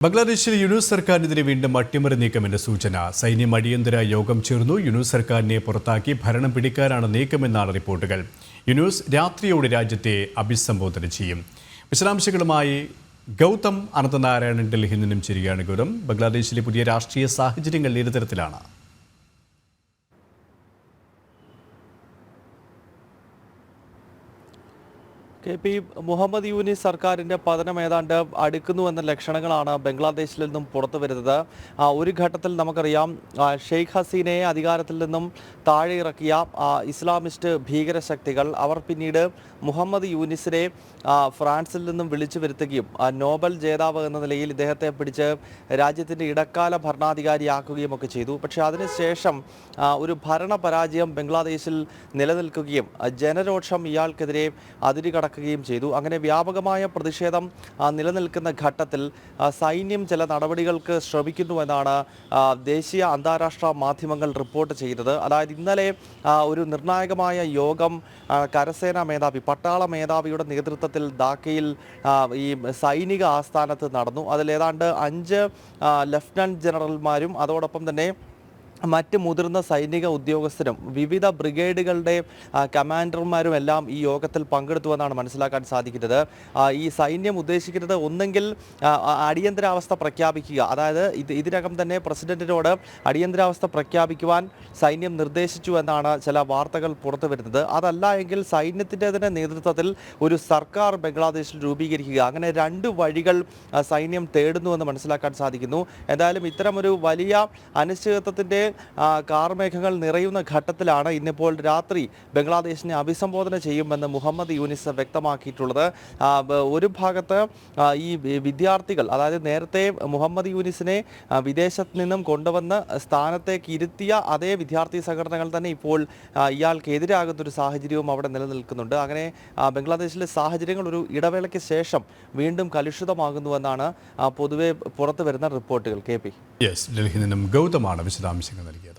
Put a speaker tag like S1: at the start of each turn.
S1: ബംഗ്ലാദേശിൽ യൂനൂസ് സർക്കാരിനെതിരെ വീണ്ടും അട്ടിമറി നീക്കമെന്ന സൂചന. സൈന്യം അടിയന്തര യോഗം ചേർന്നു. യൂനൂസ് സർക്കാരിനെ പുറത്താക്കി ഭരണം പിടിക്കാനാണ് നീക്കമെന്നാണ് റിപ്പോർട്ടുകൾ. യൂനൂസ് രാത്രിയോടെ രാജ്യത്തെ അഭിസംബോധന ചെയ്യും. വിശദാംശങ്ങളുമായി ഗൗതം അനന്തനാരായണൻ ഡൽഹിയിൽ നിന്നും ചേരുകയാണ്. ഗൗതം, ബംഗ്ലാദേശിലെ പുതിയ രാഷ്ട്രീയ സാഹചര്യങ്ങൾ ഏത് തരത്തിലാണ്?
S2: കെ.പി. മുഹമ്മദ് യൂനിസ് സർക്കാരിൻ്റെ പതനം ഏതാണ്ട് അടുക്കുന്നുവെന്ന ലക്ഷണങ്ങളാണ് ബംഗ്ലാദേശിൽ നിന്നും പുറത്തു വരുന്നത്. ഒരു ഘട്ടത്തിൽ നമുക്കറിയാം, ഷെയ്ഖ് ഹസീനയെ അധികാരത്തിൽ നിന്നും താഴെ ഇറക്കിയ ഇസ്ലാമിസ്റ്റ് ഭീകരശക്തികൾ അവർ പിന്നീട് മുഹമ്മദ് യൂനിസിനെ ഫ്രാൻസിൽ നിന്നും വിളിച്ചു വരുത്തുകയും നോബൽ ജേതാവ് എന്ന നിലയിൽ ഇദ്ദേഹത്തെ പിടിച്ച് രാജ്യത്തിൻ്റെ ഇടക്കാല ഭരണാധികാരിയാക്കുകയും ഒക്കെ ചെയ്തു. പക്ഷേ അതിനുശേഷം ഒരു ഭരണ പരാജയം ബംഗ്ലാദേശിൽ നിലനിൽക്കുകയും ജനരോഷം ഇയാൾക്കെതിരെ അതിരുകടക്കുകയും ചെയ്തു. അങ്ങനെ വ്യാപകമായ പ്രതിഷേധം നിലനിൽക്കുന്ന ഘട്ടത്തിൽ സൈന്യം ചില നടപടികൾക്ക് ശ്രമിക്കുന്നുവെന്നാണ് ദേശീയ അന്താരാഷ്ട്ര മാധ്യമങ്ങൾ റിപ്പോർട്ട് ചെയ്തത്. അതായത് ഇന്നലെ ഒരു നിർണായകമായ യോഗം കരസേനാ മേധാവി, പട്ടാള മേധാവിയുടെ നേതൃത്വത്തിൽ ധാക്കയിൽ ഈ സൈനിക ആസ്ഥാനത്ത് നടന്നു. അതിൽ ഏതാണ്ട് 5 ലഫ്റ്റനന്റ് ജനറൽമാരും അതോടൊപ്പം തന്നെ മറ്റ് മുതിർന്ന സൈനിക ഉദ്യോഗസ്ഥരും വിവിധ ബ്രിഗേഡുകളുടെ കമാൻഡർമാരും എല്ലാം ഈ യോഗത്തിൽ പങ്കെടുത്തുവെന്നാണ് മനസ്സിലാക്കാൻ സാധിക്കുന്നത്. ഈ സൈന്യം ഉദ്ദേശിക്കുന്നത് ഒന്നെങ്കിൽ അടിയന്തരാവസ്ഥ പ്രഖ്യാപിക്കുക, അതായത് ഇതിനകം തന്നെ പ്രസിഡന്റിനോട് അടിയന്തരാവസ്ഥ പ്രഖ്യാപിക്കുവാൻ സൈന്യം നിർദ്ദേശിച്ചു എന്നാണ് ചില വാർത്തകൾ പുറത്തു വരുന്നത്. അതല്ല എങ്കിൽ സൈന്യത്തിൻ്റെ തന്നെ നേതൃത്വത്തിൽ ഒരു സർക്കാർ ബംഗ്ലാദേശിൽ രൂപീകരിക്കുക. അങ്ങനെ 2 വഴികൾ സൈന്യം തേടുന്നുവെന്ന് മനസ്സിലാക്കാൻ സാധിക്കുന്നു. എന്തായാലും ഇത്തരമൊരു വലിയ അനിശ്ചിതത്വത്തിൻ്റെ കാർമേഘങ്ങൾ നിറയുന്ന ഘട്ടത്തിലാണ് ഇന്നിപ്പോൾ രാത്രി ബംഗ്ലാദേശിനെ അഭിസംബോധന ചെയ്യുമെന്ന് മുഹമ്മദ് യൂനിസ് വ്യക്തമാക്കിയിട്ടുള്ളത്. ഒരു ഭാഗത്ത് ഈ വിദ്യാർത്ഥികൾ, അതായത് നേരത്തെ മുഹമ്മദ് യൂനിസിനെ വിദേശത്ത് നിന്നും കൊണ്ടുവന്ന് സ്ഥാനത്തേക്ക് ഇരുത്തിയ അതേ വിദ്യാർത്ഥി സംഘടനകൾ തന്നെ ഇപ്പോൾ ഇയാൾക്കെതിരാകുന്നൊരു സാഹചര്യവും അവിടെ നിലനിൽക്കുന്നുണ്ട്. അങ്ങനെ ബംഗ്ലാദേശിലെ സാഹചര്യങ്ങൾ ഒരു ഇടവേളയ്ക്ക് ശേഷം വീണ്ടും കലുഷിതമാകുന്നുവെന്നാണ് പൊതുവെ പുറത്തു വരുന്ന റിപ്പോർട്ടുകൾ. കെ.പി.
S1: ഡൽഹിയിൽ നിന്നും ഗൗതമാണ് വിശദാംശങ്ങൾ നൽകിയത്.